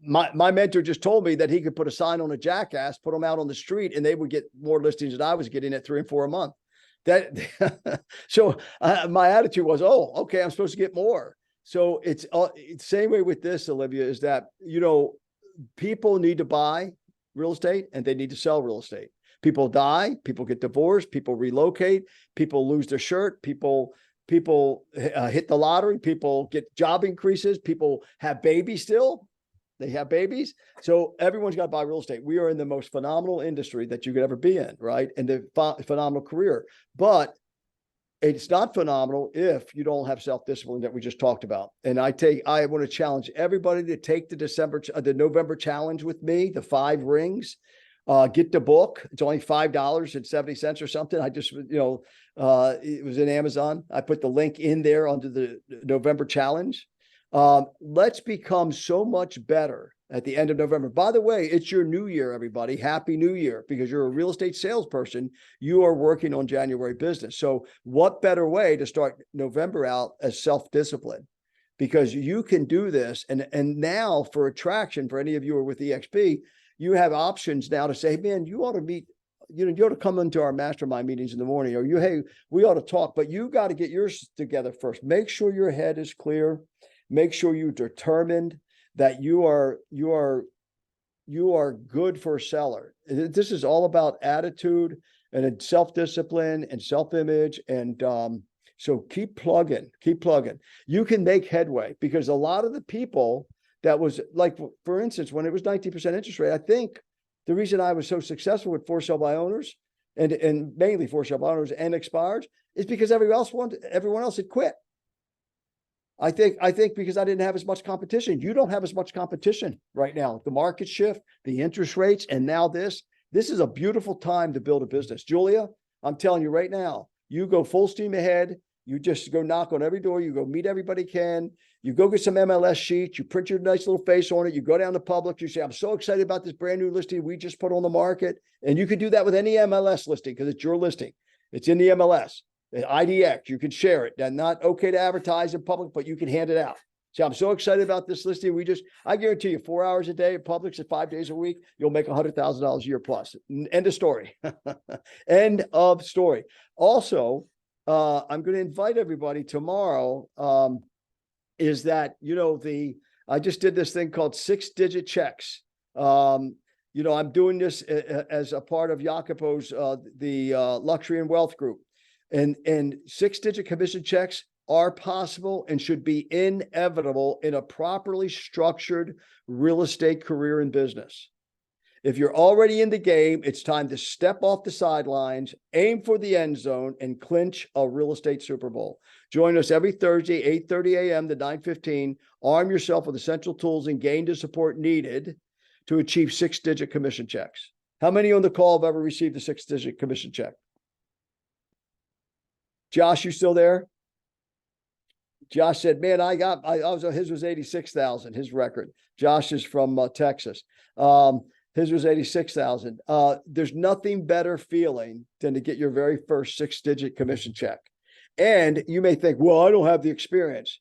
my mentor just told me that he could put a sign on a jackass, put them out on the street, and they would get more listings than I was getting at 3 and 4 a month. So my attitude was, oh, okay, I'm supposed to get more. So it's same way with this, Olivia, is that, people need to buy real estate and they need to sell real estate. People die, people get divorced, people relocate, people lose their shirt, people hit the lottery, people get job increases, people have babies still. They have babies. So everyone's got to buy real estate. We are in the most phenomenal industry that you could ever be in, right? And the phenomenal career. But it's not phenomenal if you don't have self-discipline that we just talked about. And I want to challenge everybody to take the November challenge with me, the 5 rings. Get the book. It's only $5.70 or something. I just, it was in Amazon. I put the link in there under the November challenge. Let's become so much better at the end of November. By the way, it's your new year, everybody. Happy New Year, because you're a real estate salesperson. You are working on January business. So what better way to start November out as self-discipline? Because you can do this. And now for attraction, for any of you who are with EXP, you have options now to say, man, you ought to meet, you ought to come into our mastermind meetings in the morning, or hey, we ought to talk, but you got to get yours together first. Make sure your head is clear. Make sure you're determined that you are good for a seller. This is all about attitude and self-discipline and self-image. And so keep plugging. You can make headway, because a lot of the people that was like, for instance, when it was 19% interest rate, I think the reason I was so successful with for sale by owners and mainly for sale by owners and expireds is because everyone else had quit. I think because I didn't have as much competition. You don't have as much competition right now. The market shift, the interest rates, and now this is a beautiful time to build a business. Julia, I'm telling you right now, you go full steam ahead. You just go knock on every door. You go meet everybody can. You go get some MLS sheets. You print your nice little face on it. You go down to Publix. You say, I'm so excited about this brand new listing we just put on the market. And you can do that with any MLS listing because it's your listing. It's in the MLS. IDX, you can share it. That's not okay to advertise in public, but you can hand it out. See, I'm so excited about this listing. I guarantee you 4 hours a day at Publix at 5 days a week, you'll make $100,000 a year plus. End of story. End of story. Also, I'm going to invite everybody tomorrow. Is that, I just did this thing called 6-digit checks. I'm doing this as a part of Jacopo's, the Luxury and Wealth Group. And 6-digit commission checks are possible and should be inevitable in a properly structured real estate career and business. If you're already in the game, it's time to step off the sidelines, aim for the end zone, and clinch a real estate Super Bowl. Join us every Thursday, 8:30 a.m. to 9:15. Arm yourself with essential tools and gain the support needed to achieve 6-digit commission checks. How many on the call have ever received a 6-digit commission check? Josh, you still there? Josh said, man, his was 86,000, his record. Josh is from Texas. His was 86,000. There's nothing better feeling than to get your very first 6-digit commission check. And you may think, well, I don't have the experience.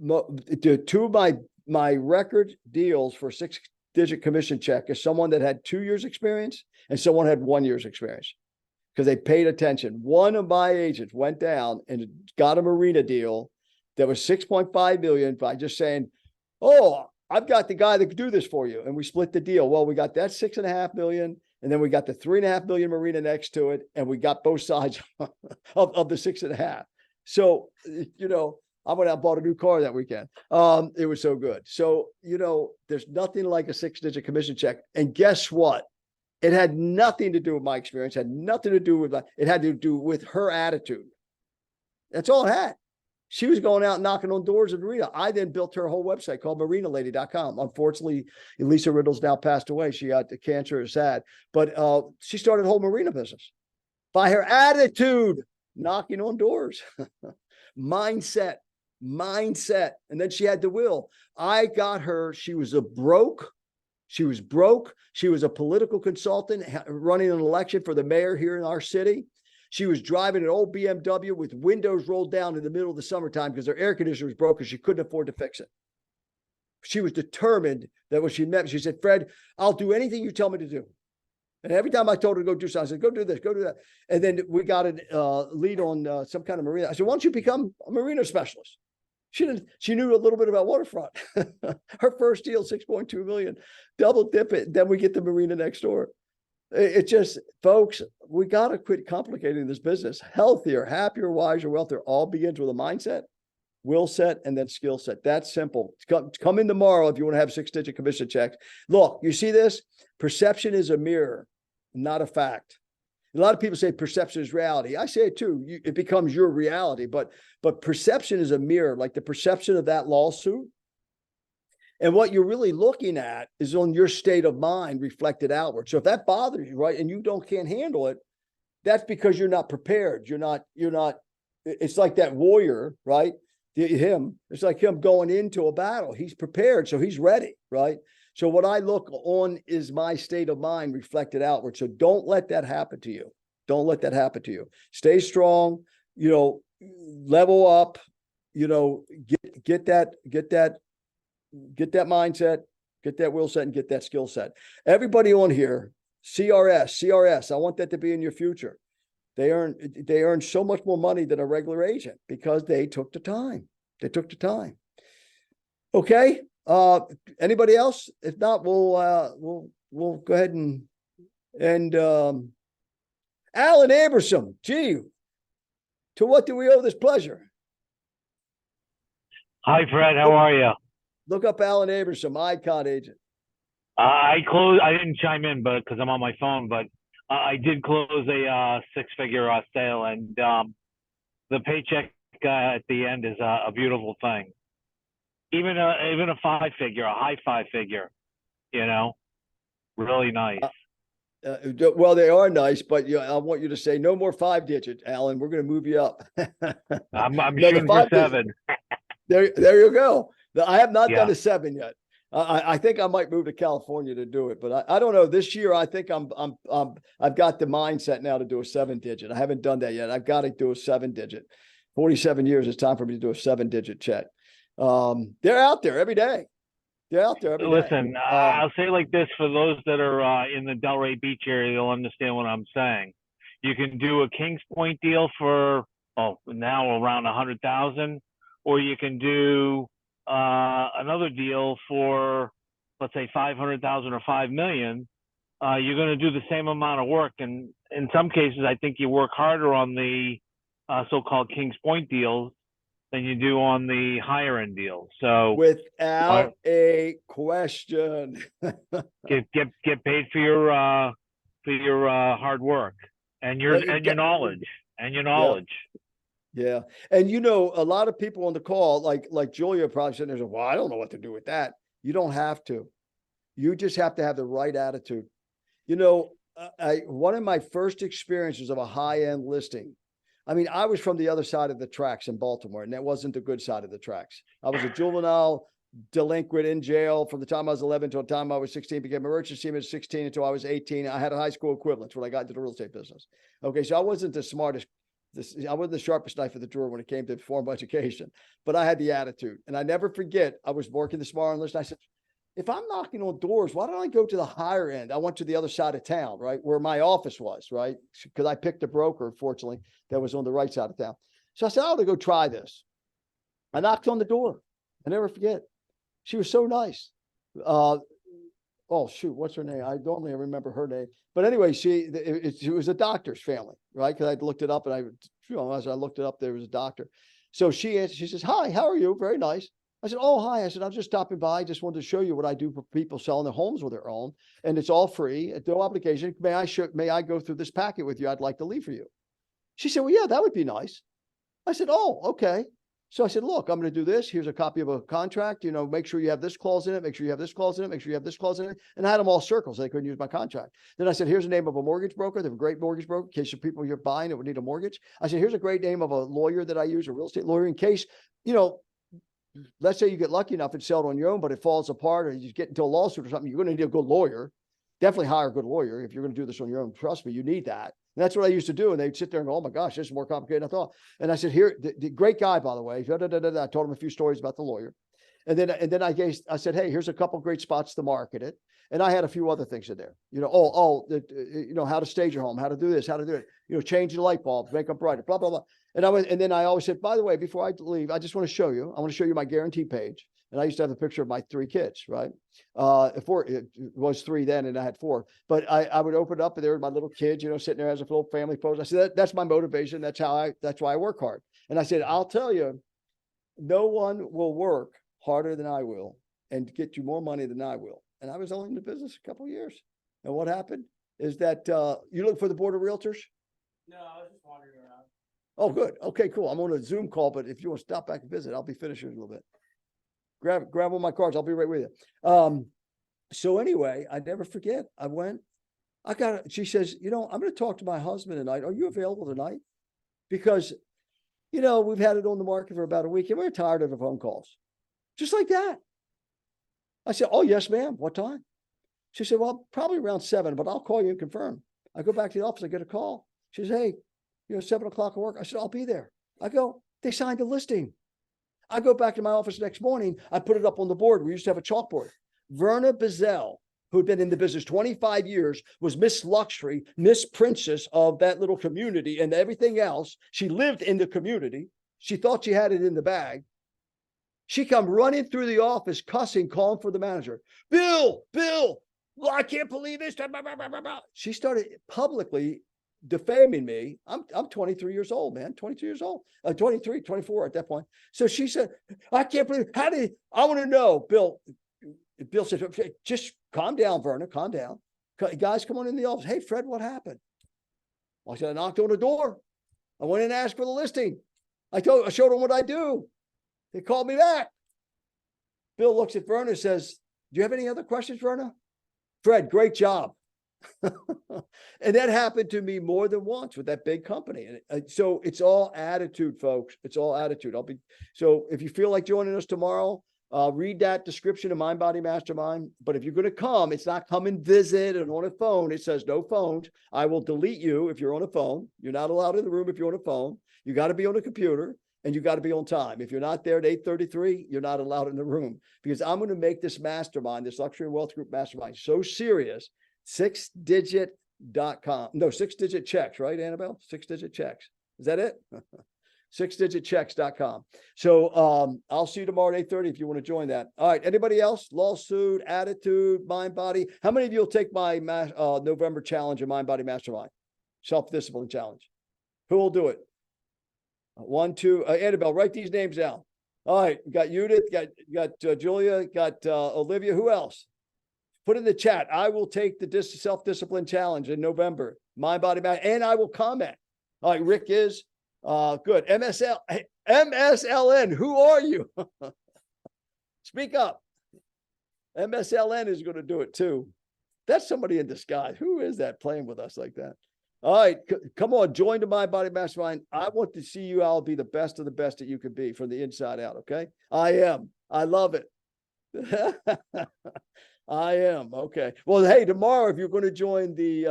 Two of my record deals for 6-digit commission check is someone that had 2 years experience and someone had 1 year's experience. Because they paid attention. One of my agents went down and got a marina deal that was $6.5 million by just saying, oh, I've got the guy that could do this for you. And we split the deal. Well, we got that $6.5 million, and then we got the $3.5 million marina next to it, and we got both sides of the 6.5. So, I went out and bought a new car that weekend. It was so good. So, there's nothing like a 6-digit commission check. And guess what? It had nothing to do with my experience, had nothing to do with it had to do with her attitude. That's all it had. She was going out knocking on doors in Marina. I then built her whole website called marinalady.com. Unfortunately, Lisa Riddle's now passed away. She got the cancer, is sad. But she started a whole marina business by her attitude, knocking on doors. Mindset. And then she had the will. I got her. She was broke. She was a political consultant running an election for the mayor here in our city. She was driving an old BMW with windows rolled down in the middle of the summertime because her air conditioner was broken. She couldn't afford to fix it. She was determined that when she met me, she said, Fred, I'll do anything you tell me to do. And every time I told her to go do something, I said, go do this, go do that. And then we got a lead on some kind of marina. I said, why don't you become a marina specialist? She knew a little bit about waterfront. Her first deal, 6.2 million, double dip it. Then we get the marina next door. It just, folks, we got to quit complicating this business. Healthier, happier, wiser, wealthier, all begins with a mindset, will set, and then skill set. That's simple. Come in tomorrow if you want to have 6-digit commission checks. Look, you see this? Perception is a mirror, not a fact. A lot of people say perception is reality. I say it too. It becomes your reality, but perception is a mirror, like the perception of that lawsuit. And what you're really looking at is on your state of mind reflected outward. So if that bothers you, right, and you can't handle it, that's because you're not prepared. You're not, it's like that warrior, right? It's like him going into a battle. He's prepared, so he's ready, right? So what I look on is my state of mind reflected outward. So don't let that happen to you. Don't let that happen to you. Stay strong, level up, get that mindset, get that will set, and get that skill set. Everybody on here, CRS, I want that to be in your future. They earn so much more money than a regular agent because they took the time. Okay. Anybody else? If not, we'll go ahead and Alan Abersom, gee, to what do we owe this pleasure? Hi, Fred. How are you? Look up Alan Abersom, Icon agent. I didn't chime in, but because I'm on my phone, but I did close a 6-figure sale, and the paycheck at the end is a beautiful thing. Even a 5-figure, a high 5-figure, really nice. Well, they are nice, but I want you to say no more 5-digit, Alan. We're going to move you up. I'm No, the shooting for 5-digit. 7. There you go. I have not Yeah. done a 7 yet. I think I might move to California to do it, but I don't know. This year, I think I've got the mindset now to do a 7-digit. I haven't done that yet. I've got to do a 7-digit. 47 years. It's time for me to do a 7-digit check. They're out there every day. They're out there every day. Listen, I'll say like this for those that are in the Delray Beach area, they'll understand what I'm saying. You can do a Kings Point deal for now around 100,000, or you can do another deal for, let's say, 500,000 or 5 million. You're going to do the same amount of work, and in some cases, I think you work harder on the so-called Kings Point deals than you do on the higher end deals. So Without a question. get paid for your hard work and your knowledge Yeah. And a lot of people on the call, like Julia probably sitting there saying, well, I don't know what to do with that. You don't have to. You just have to have the right attitude. One of my first experiences of a high-end listing, I was from the other side of the tracks in Baltimore, and that wasn't the good side of the tracks. I was a juvenile delinquent in jail from the time I was 11 to the time I was 16, became a merchant seaman at 16 until I was 18. I had a high school equivalent when I got into the real estate business. Okay. So I wasn't the smartest. I wasn't the sharpest knife of the drawer when it came to formal education, but I had the attitude. And I never forget, I was working the smart list. I said, if I'm knocking on doors, why don't I go to the higher end? I went to the other side of town, right? Where my office was, right? Because I picked a broker, fortunately, that was on the right side of town. So I said, I ought to go try this. I knocked on the door. I never forget. She was so nice. Oh shoot, what's her name? I normally remember her name, but anyway, she was a doctor's family, right? Because I looked it up, and as I looked it up, there was a doctor. So she says, "Hi, how are you? Very nice." I said, "Oh, hi." I said, "I'm just stopping by. I just wanted to show you what I do for people selling their homes with their own, and it's all free, at no obligation. May I go through this packet with you? I'd like to leave for you." She said, "Well, yeah, that would be nice." I said, "Oh, okay." So I said, "Look, I'm going to do this. Here's a copy of a contract. Make sure you have this clause in it. Make sure you have this clause in it. Make sure you have this clause in it." And I had them all circles. So they couldn't use my contract. Then I said, "Here's the name of a mortgage broker. They have a great mortgage broker in case of people you're buying that would need a mortgage." I said, "Here's a great name of a lawyer that I use, a real estate lawyer, in case, let's say you get lucky enough and sell it on your own, but it falls apart, or you get into a lawsuit or something. You're going to need a good lawyer. Definitely hire a good lawyer if you're going to do this on your own. Trust me, you need that." And that's what I used to do. And they'd sit there and go, "Oh my gosh, this is more complicated than I thought." And I said, "Here, the great guy, by the way." I told him a few stories about the lawyer. And then I said, hey, here's a couple great spots to market it. And I had a few other things in there, how to stage your home, how to do this, how to do it, change the light bulbs, make them brighter, blah, blah, blah. And then I always said, by the way, before I leave, I just want to show you, I want to show you my guarantee page. And I used to have a picture of my 3 kids, right? It was 3 then, and I had 4. But I would open it up, and there were my little kids, sitting there as a little family photo. I said, that's my motivation. That's why I work hard. And I said, I'll tell you, no one will work harder than I will and get you more money than I will. And I was only in the business a couple of years. And what happened is that you look for the board of realtors? No, I was just wandering around. Oh, good. Okay, cool. I'm on a Zoom call, but if you want to stop back and visit, I'll be finishing in a little bit. Grab one of my cards. I'll be right with you. So anyway, I never forget. She says, I'm going to talk to my husband tonight. Are you available tonight? Because, we've had it on the market for about a week and we're tired of the phone calls. Just like that. I said, oh, yes, ma'am. What time? She said, well, probably around 7, but I'll call you and confirm. I go back to the office. I get a call. She says, hey, 7 o'clock at work. I said, I'll be there. I go, they signed a listing. I go back to my office next morning. I put it up on the board. We used to have a chalkboard. Verna Bazell, who had been in the business 25 years, was Miss Luxury, Miss Princess of that little community and everything else. She lived in the community. She thought she had it in the bag. She come running through the office, cussing, calling for the manager. Bill, I can't believe this. She started publicly defaming me. I'm 23 years old, man. 22 years old. 23, 24 at that point. So she said, I can't believe, I want to know, Bill. Bill said, okay, just calm down, Verna, calm down. Guys, come on in the office. Hey, Fred, what happened? I said, I knocked on the door. I went in and asked for the listing. I showed them what I do. They called me back. Bill looks at Verna and says, do you have any other questions, Verna? Fred, great job. And that happened to me more than once with that big company. And so it's all attitude, folks. It's all attitude. So if you feel like joining us tomorrow, read that description of Mind Body Mastermind. But if you're going to come, it's not come and visit and on a phone. It says no phones. I will delete you if you're on a phone. You're not allowed in the room if you're on a phone. You got to be on a computer and you got to be on time. If you're not there at 8:33, you're not allowed in the room, because I'm going to make this mastermind, this Luxury and Wealth Group mastermind, so serious. 6digit.com. No, 6-digit checks, right, Annabelle? 6-digit checks. Is that it? 6digitchecks.com. So I'll see you tomorrow at 8:30 if you want to join that. All right. Anybody else? Lawsuit, attitude, mind, body. How many of you will take my November challenge and Mind Body Mastermind? Self-discipline challenge. Who will do it? 1, 2. Annabelle, write these names down. All right. We got Judith, got Julia, got Olivia. Who else? Put in the chat. I will take the self-discipline challenge in November. Mind, body, mind, and I will comment. All right. Rick is. Good. MSLN, who are you? Speak up. MSLN is going to do it too. That's somebody in disguise. Who is that playing with us like that? All right, come on, join the Mind Body Mastermind. I want to see you all be the best of the best that you could be from the inside out. Okay, I am. I love it. I am. Okay. Well, hey, tomorrow, if you're going to join the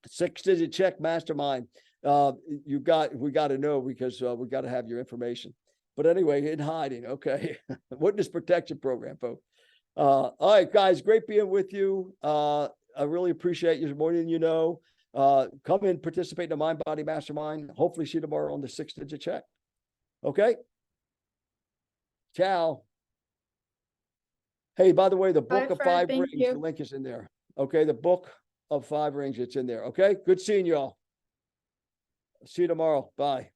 6-digit check mastermind, we got to know, because we got to have your information. But anyway, in hiding. Okay. Witness protection program, folks. All right, guys, great being with you. I really appreciate you more than you know. Come and participate in the Mind Body Mastermind. Hopefully see you tomorrow on the 6-digit check. Okay. Ciao. Hey, by the way, the book of 5 rings, the link is in there. Okay. The book of 5 rings, it's in there. Okay. Good seeing you all. See you tomorrow. Bye.